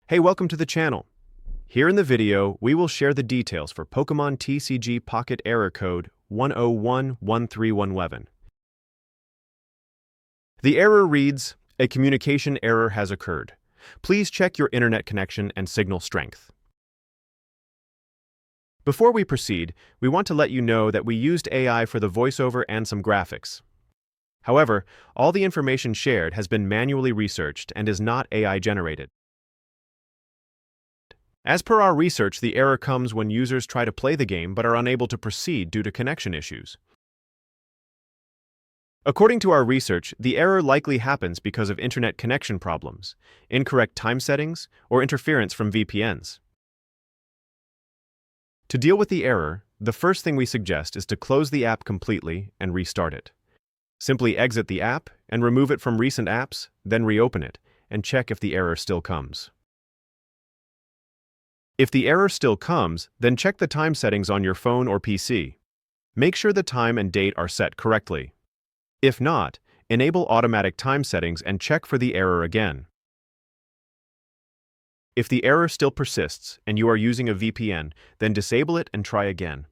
Hey, welcome to the channel. Here in the video, we will share the details for Pokémon TCG Pocket error code 1011311. The error reads, "A communication error has occurred. Please check your internet connection and signal strength." Before we proceed, we want to let you know that we used AI for the voiceover and some graphics. However, all the information shared has been manually researched and is not AI generated. As per our research, the error comes when users try to play the game but are unable to proceed due to connection issues. According to our research, the error likely happens because of internet connection problems, incorrect time settings, or interference from VPNs. To deal with the error, the first thing we suggest is to close the app completely and restart it. Simply exit the app and remove it from recent apps, then reopen it, and check if the error still comes. If the error still comes, then check the time settings on your phone or PC. Make sure the time and date are set correctly. If not, enable automatic time settings and check for the error again. If the error still persists and you are using a VPN, then disable it and try again.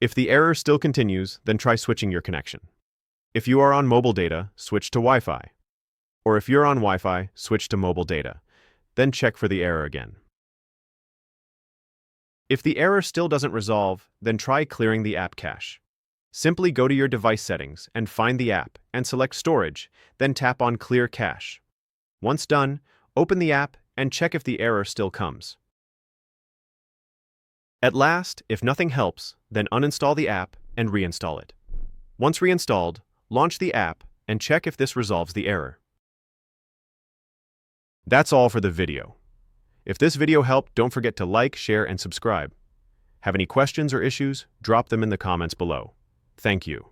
If the error still continues, then try switching your connection. If you are on mobile data, switch to Wi-Fi. Or if you're on Wi-Fi, switch to mobile data. Then check for the error again. If the error still doesn't resolve, then try clearing the app cache. Simply go to your device settings and find the app and select Storage, then tap on Clear Cache. Once done, open the app and check if the error still comes. At last, if nothing helps, then uninstall the app and reinstall it. Once reinstalled, launch the app and check if this resolves the error. That's all for the video. If this video helped, don't forget to like, share, and subscribe. Have any questions or issues? Drop them in the comments below. Thank you.